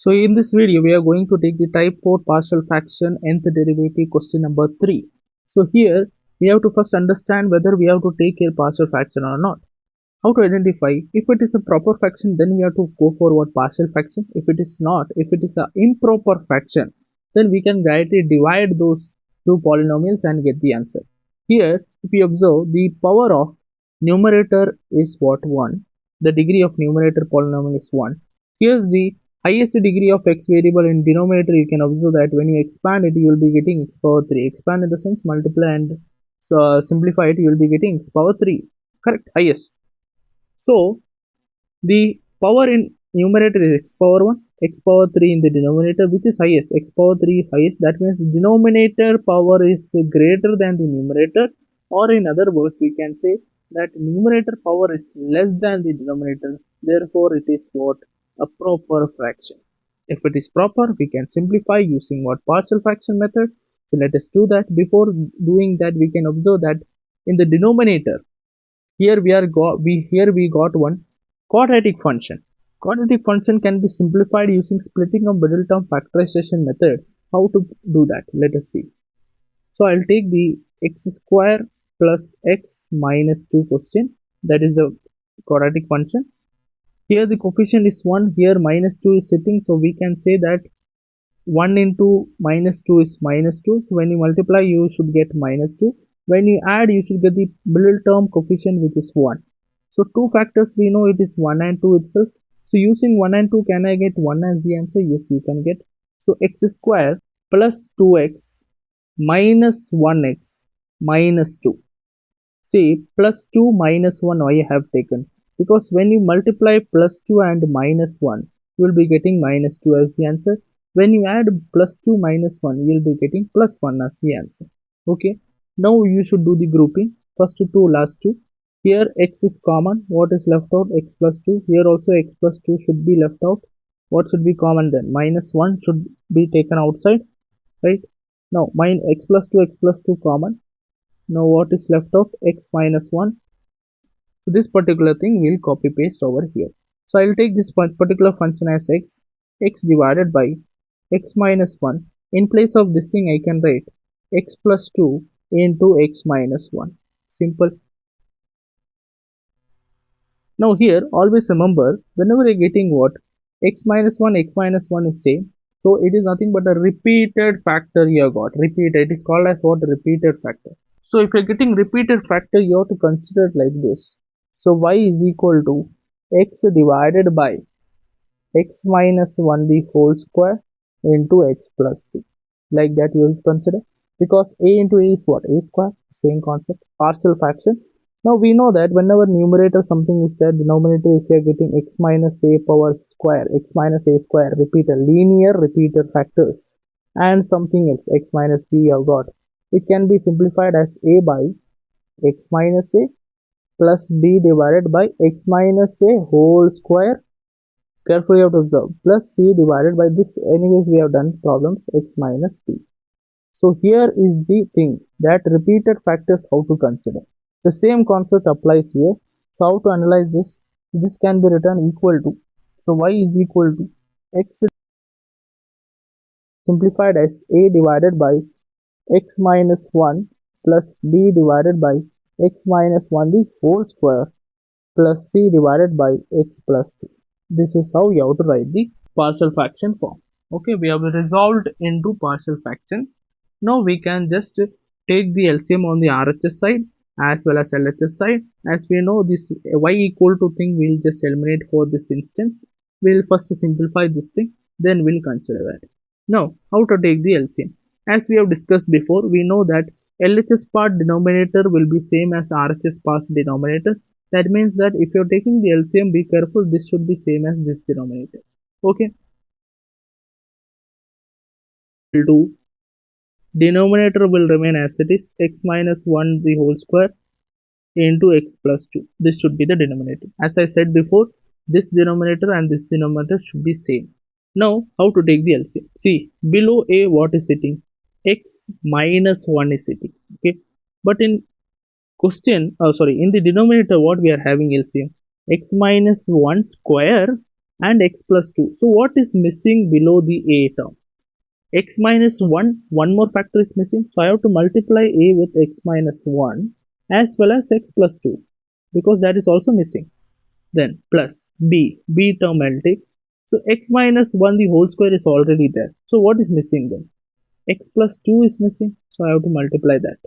So in this video we are going to take the type 4 partial fraction nth derivative question number 3. So here we have to first understand whether we have to take a partial fraction or not. How to identify if it is a proper fraction, then we have to go for what partial fraction. If it is not, if it is an improper fraction, then we can directly divide those two polynomials and get the answer. Here if you observe, the power of numerator is what? 1. The degree of numerator polynomial is 1. Here's the highest degree of x variable in denominator. You can observe that when you expand it, you will be getting x power 3. Expand in the sense multiply and simplify it, you will be getting x power 3. Correct? Highest. So the power in numerator is x power 1, x power 3 in the denominator, which is highest. X power 3 is highest. That means denominator power is greater than the numerator, or in other words we can say that numerator power is less than the denominator. Therefore it is what? A proper fraction. If it is proper, we can simplify using what? Partial fraction method. So let us do that. Before doing that, we can observe that in the denominator, here we got one quadratic function. Quadratic function can be simplified using splitting of middle term factorization method. How to do that? Let us see. So I'll take the x square plus x minus 2 question. That is the quadratic function. Here the coefficient is 1. Here minus 2 is sitting. So we can say that 1 into minus 2 is minus 2. So when you multiply, you should get minus 2. When you add, you should get the middle term coefficient, which is 1. So two factors we know it is 1 and 2 itself. So using 1 and 2, can I get 1 as the answer? Yes, you can get. So x square plus 2x minus 1x minus 2. See, plus 2 minus 1 I have taken, because when you multiply plus 2 and minus 1, you will be getting minus 2 as the answer. When you add plus 2 minus 1, you will be getting plus 1 as the answer. Okay. Now you should do the grouping. First 2, last 2. Here x is common. What is left out? X plus 2. Here also x plus 2 should be left out. What should be common then? Minus 1 should be taken outside. Right. Now x plus 2 common. Now what is left out? X minus 1. So this particular thing will copy paste over here. So I will take this particular function as x divided by x minus 1. In place of this thing I can write x plus 2 into x minus 1. Simple. Now here always remember, whenever you're getting what? X minus 1 is same. So it is nothing but a repeated factor you have got. Repeated. It is called as what? Repeated factor. So if you're getting repeated factor, you have to consider it like this. So y is equal to x divided by x minus 1 the whole square into x plus 2. Like that you will consider. Because a into a is what? A square. Same concept. Partial fraction. Now we know that whenever numerator something is there, denominator if you are getting x minus a power square, x minus a square, repeated, linear repeated factors, and something else, x minus b you have got. It can be simplified as a by x minus a plus b divided by x minus a whole square. Carefully you have to observe. Plus c divided by this. Anyways, we have done problems x minus b. So here is the thing that repeated factors how to consider. The same concept applies here. So how to analyze this? This can be written equal to. So y is equal to x simplified as a divided by x minus 1 plus b divided by x minus 1 the whole square plus c divided by x plus 2. This is how you have to write the partial fraction form. Okay, we have resolved into partial fractions. Now we can just take the LCM on the RHS side as well as LHS side. As we know, this y equal to thing we'll just eliminate for this instance. We'll first simplify this thing, then we'll consider that. Now how to take the LCM? As we have discussed before, we know that LHS part denominator will be same as RHS part denominator. That means that if you're taking the LCM, be careful, this should be same as this denominator. Okay. To denominator will remain as it is, x minus 1 the whole square into x plus 2. This should be the denominator. As I said before, this denominator and this denominator should be same. Now how to take the LCM? See, below a what is sitting? X minus 1 is sitting. Okay, but in question, in the denominator what we are having LCM? X minus 1 square and x plus 2. So what is missing below the a term? X minus 1, one more factor is missing. So I have to multiply a with x minus 1 as well as x plus 2 because that is also missing. Then plus b term I'll take. So x minus 1 the whole square is already there. So what is missing then? X plus 2 is missing. So I have to multiply that.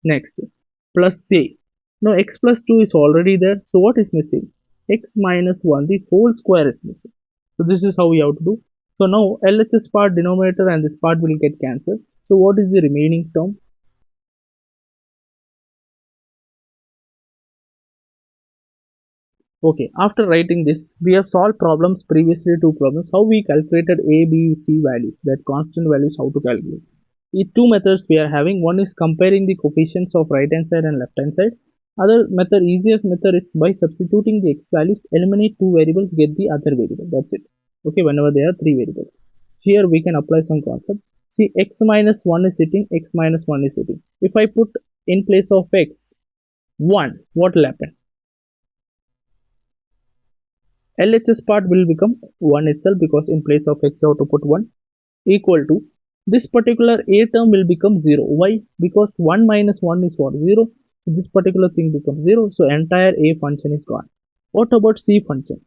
Next, plus c. Now x plus 2 is already there. So what is missing? X minus 1 the whole square is missing. So this is how we have to do. So now LHS part denominator and this part will get cancelled. So what is the remaining term? Okay, after writing this, we have solved problems previously, two problems. How we calculated A, B, C values, that constant values, how to calculate. Two methods we are having. One is comparing the coefficients of right hand side and left hand side. Other method, easiest method is by substituting the x values, eliminate two variables, get the other variable. That's it. Okay, whenever there are three variables. Here we can apply some concept. See, x minus 1 is sitting, x minus 1 is sitting. If I put in place of x 1, what will happen? LHS part will become 1 itself because in place of x you have to put 1 equal to this particular a term will become 0. Why? Because 1 minus 1 is what? 0. So this particular thing becomes 0. So entire a function is gone. What about c function?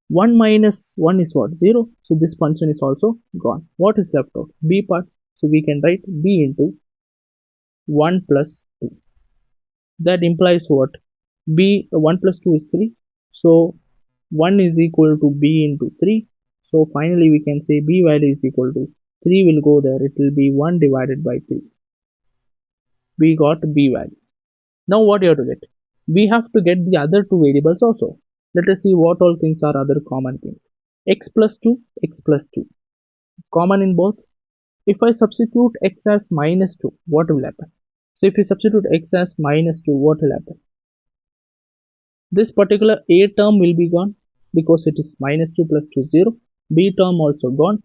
1 minus 1 is what? 0. So this function is also gone. What is left out? B part. So we can write b into 1 plus 2. That implies what? B 1 plus 2 is 3. So 1 is equal to b into 3. So finally we can say b value is equal to 3 will go there. It will be 1 divided by 3. We got b value. Now what you have to get? We have to get the other two variables also. Let us see what all things are other common things. X plus 2, x plus 2. Common in both. If I substitute x as minus 2, what will happen? So if you substitute x as minus 2, what will happen? This particular a term will be gone because it is minus 2 plus 2 0. B term also gone.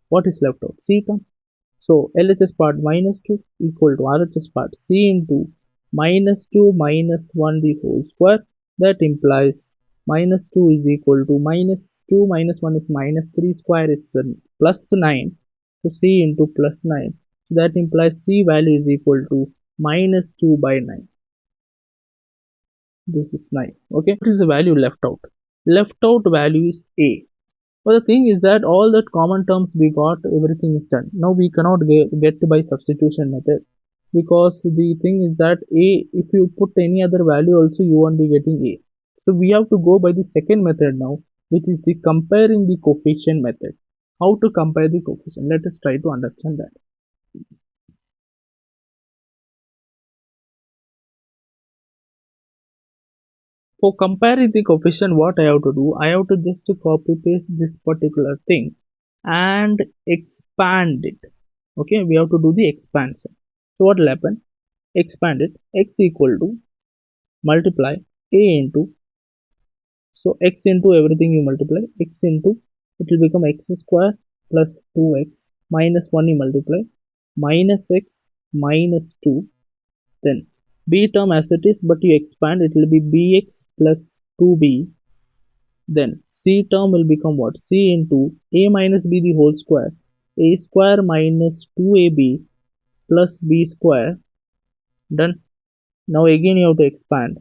What is left out? C term. So LHS part minus 2 equal to RHS part C into minus 2 minus 1 the whole square. That implies minus 2 is equal to minus 2 minus 1 is minus 3 square is plus 9. So C into plus 9. So that implies C value is equal to minus 2 by 9. This is 9. Okay, what is the value left out? Left out value is A. But the thing is that all that common terms we got, everything is done. Now we cannot get by substitution method because the thing is that A, if you put any other value also you won't be getting A. So we have to go by the second method now, which is the comparing the coefficient method. How to compare the coefficient? Let us try to understand that. For comparing the coefficient, what I have to do, I have to just copy paste this particular thing and expand it. Okay, we have to do the expansion. So what will happen? Expand it. X equal to multiply a into, so x into everything you multiply, x into, it will become x square plus 2x minus 1 you multiply minus x minus 2. Then b term as it is, but you expand, it will be bx plus 2b. Then c term will become what? C into a minus b the whole square, a square minus 2ab plus b square. Done. Now again you have to expand.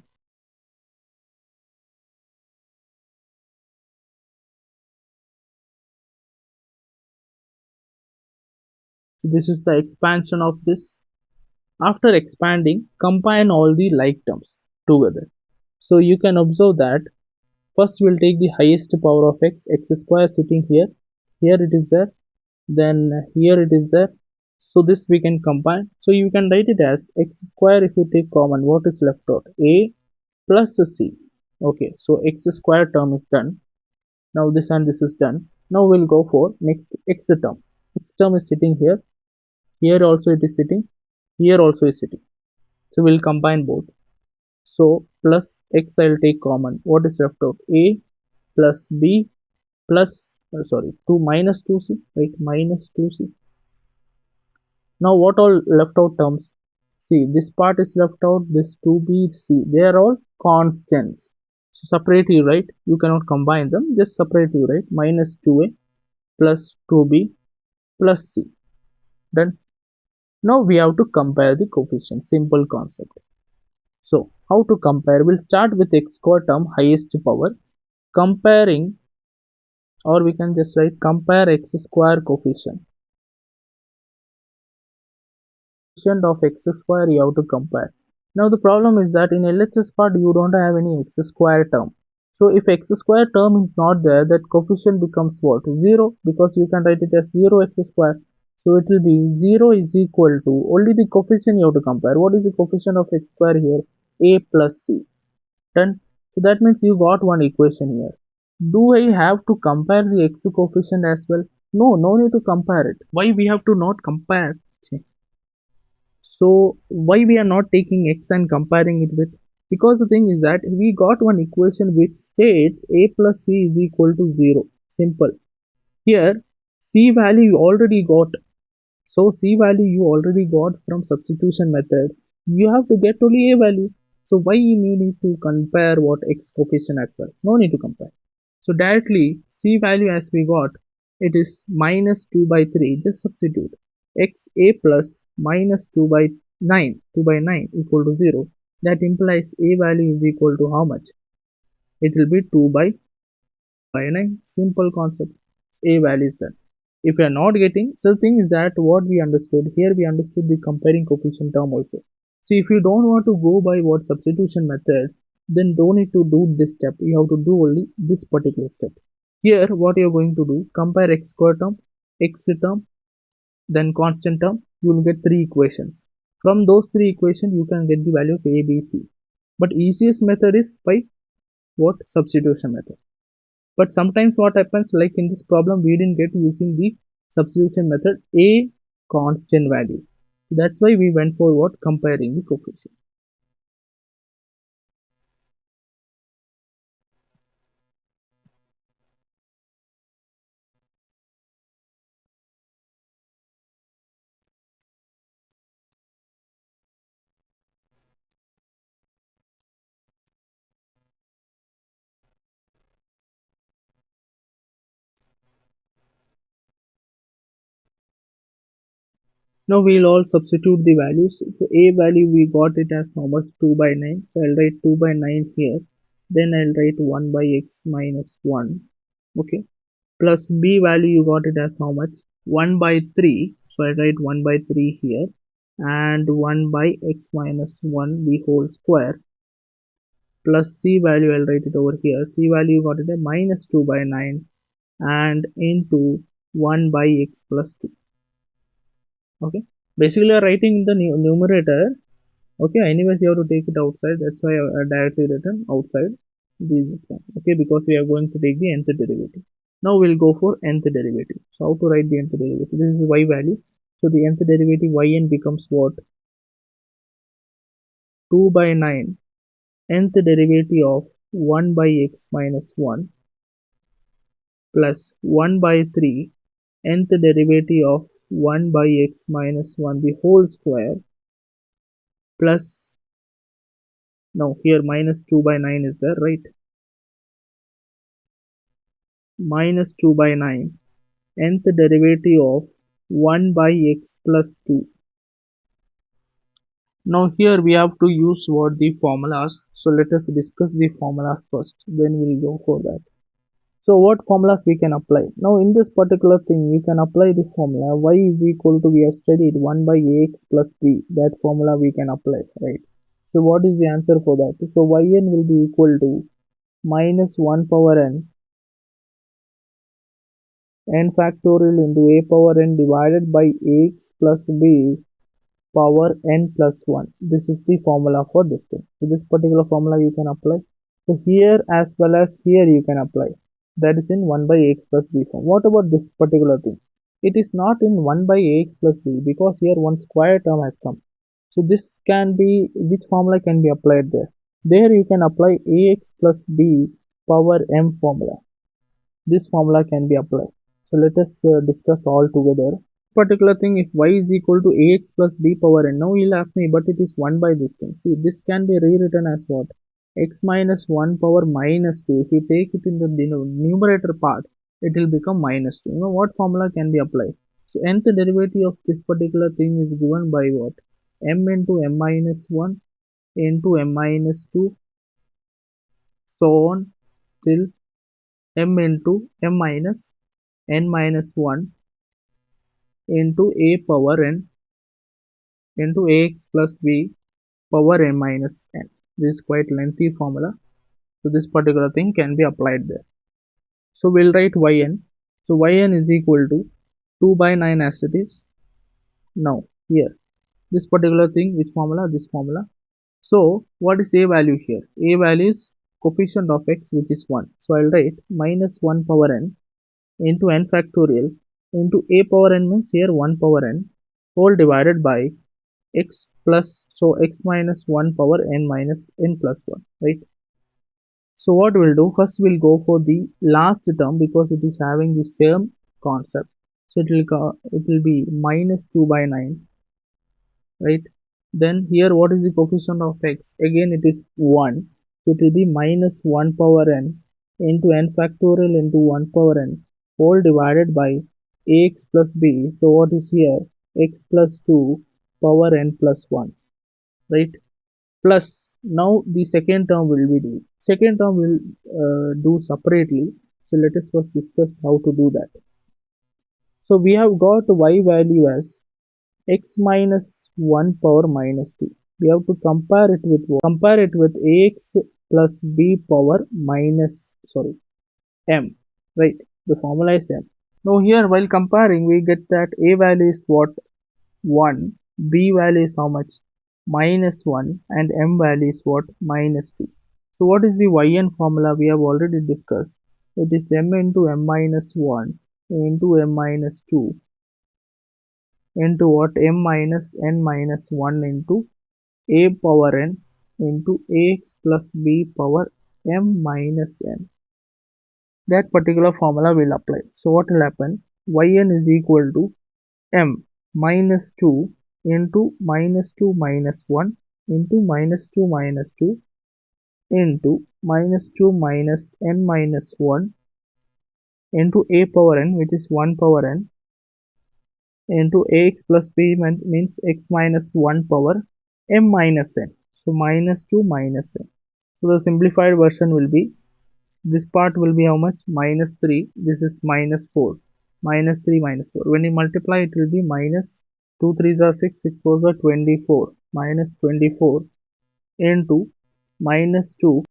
So this is the expansion of this. After expanding, combine all the like terms together. So you can observe that first we'll take the highest power of x, x square sitting here. Here it is there. Then here it is there. So this we can combine. So you can write it as x square. If you take common, what is left out? A plus c. Okay, so x square term is done. Now this and this is done. Now we'll go for next x term. X term is sitting here. Here also it is sitting. Here also is sitting. So we'll combine both. So plus x I'll take common. What is left out? A plus b plus 2 minus 2c, right? Minus 2c. Now what all left out terms? See, this part is left out. This 2b, c. They are all constants. So separative, right? You cannot combine them, just separative, right? Minus 2a plus 2b plus c. Done. Now we have to compare the coefficients. Simple concept. So how to compare? We'll start with x square term highest power. Comparing, or we can just write compare x square coefficient. Coefficient of x square you have to compare. Now the problem is that in LHS part you don't have any x square term. So if x square term is not there, that coefficient becomes what? 0, because you can write it as 0 x square. So it will be 0 is equal to only the coefficient you have to compare. What is the coefficient of x square here? A plus c. Done. So that means you got one equation here. Do I have to compare the x coefficient as well? No, no need to compare it. Why we have to not compare? So why we are not taking x and comparing it with? Because the thing is that we got one equation which states a plus c is equal to 0. Simple. Here c value you already got. So c value you already got from substitution method. You have to get only a value. So why you need to compare what x coefficient as well? No need to compare. So directly c value as we got, it is minus 2 by 3. Just substitute x a plus minus 2 by 9. 2 by 9 equal to 0. That implies a value is equal to how much? It will be 2 by 9. Simple concept. A value is done. If we are not getting, so the thing is that what we understood here, we understood the comparing coefficient term also. See, if you don't want to go by what substitution method, then don't need to do this step. You have to do only this particular step. Here what you are going to do, compare x square term, x term, then constant term. You will get three equations. From those three equations you can get the value of a, b, c. But easiest method is by what? Substitution method. But sometimes what happens, like in this problem we didn't get using the substitution method a constant value. That's why we went for what? Comparing the coefficient. Now we'll all substitute the values. So a value we got it as how much? 2 by 9. So I'll write 2 by 9 here. Then I'll write 1 by x minus 1. Okay. Plus b value you got it as how much? 1 by 3. So I write 1 by 3 here. And 1 by x minus 1 the whole square. Plus c value I'll write it over here. C value you got it as minus 2 by 9. And into 1 by x plus 2. Okay. Basically writing in the numerator. Okay, anyways you have to take it outside, that's why I directly written outside this one. Okay, because we are going to take the nth derivative. Now we'll go for nth derivative. So how to write the nth derivative? This is y value. So the nth derivative yn becomes what? 2 by 9 nth derivative of 1 by x minus 1 plus 1 by 3 nth derivative of 1 by x minus 1 the whole square plus, now here minus 2 by 9 is there, right? Minus 2 by 9 nth derivative of 1 by x plus 2. Now here we have to use what the formulas. So let us discuss the formulas first, then we'll go for that. So what formulas we can apply? Now in this particular thing you can apply the formula y is equal to, we have studied 1 by ax plus b. That formula we can apply, right? So what is the answer for that? So yn will be equal to minus 1 power n factorial into a power n divided by ax plus b power n plus 1. This is the formula for this thing. So this particular formula you can apply. So here as well as here you can apply. That is in 1 by ax plus b form. What about this particular thing? It is not in 1 by ax plus b because here one square term has come. So this can be, which formula can be applied there? There you can apply ax plus b power m formula. This formula can be applied. So let us discuss all together. Particular thing, if y is equal to ax plus b power n, now he'll ask me, but it is 1 by this thing. See, this can be rewritten as what? x minus 1 power minus 2, if you take it in the numerator part, it will become minus 2. You know what formula can be applied? So nth derivative of this particular thing is given by what? M into m minus 1 into m minus 2, so on till m into m minus n minus 1 into a power n into ax plus b power n minus n. This is quite lengthy formula. So this particular thing can be applied there. So we'll write yn. So yn is equal to 2 by 9 as it is. Now here, this particular thing, which formula? This formula. So what is a value here? A value is coefficient of x, which is 1. So I'll write minus 1 power n into n factorial into a power n means here 1 power n whole divided by x plus, so x minus 1 power n minus n plus 1, right? So what we'll do, first we'll go for the last term because it is having the same concept. So it will be minus 2 by 9, right? Then here what is the coefficient of x? Again it is 1. So it will be minus 1 power n into n factorial into 1 power n whole divided by ax plus b. So what is here? X plus 2 power n plus 1, right? Plus now the second term will be do. Second term will do separately. So let us first discuss how to do that. So we have got y value as x minus 1 power minus 2. We have to compare it with what? Compare it with ax plus b power minus, sorry, m, right? The formula is m. Now here while comparing we get that a value is what? 1, b value is how much? Minus 1, and m value is what? Minus 2. So what is the yn formula? We have already discussed. It is m into m minus 1 into m minus 2 into what? M minus n minus 1 into a power n into ax plus b power m minus n. That particular formula will apply. So what will happen? Yn is equal to m minus 2 into minus 2 minus 1 into minus 2 minus 2 into minus 2 minus n minus 1 into a power n, which is 1 power n, into ax plus b means x minus 1 power m minus n. So minus 2 minus n. So the simplified version will be, this part will be how much? Minus 3. This is minus 4. Minus 3 minus 4. When you multiply, it will be minus 2 3s are 6, 6 4s are 24. Minus 24 into minus 2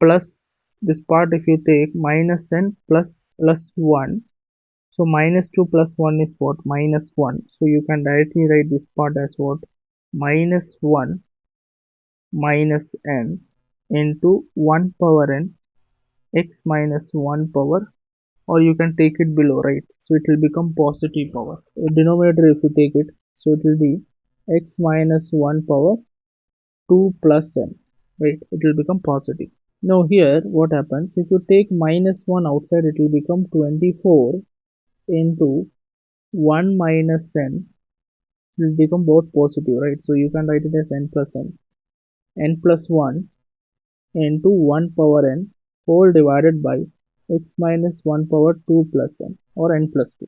plus this part, if you take minus n plus 1. So minus 2 plus 1 is what? Minus 1. So you can directly write this part as what? Minus 1 minus n into 1 power n x minus 1 power, or you can take it below, right? So it will become positive power. The denominator, if you take it, so it will be x minus 1 power 2 plus n, right? It will become positive. Now here what happens? If you take minus 1 outside, it will become 24 into 1 minus n will become both positive, right? So you can write it as n plus n, n plus 1 into 1 power n whole divided by x minus 1 power 2 plus n, or n plus 2.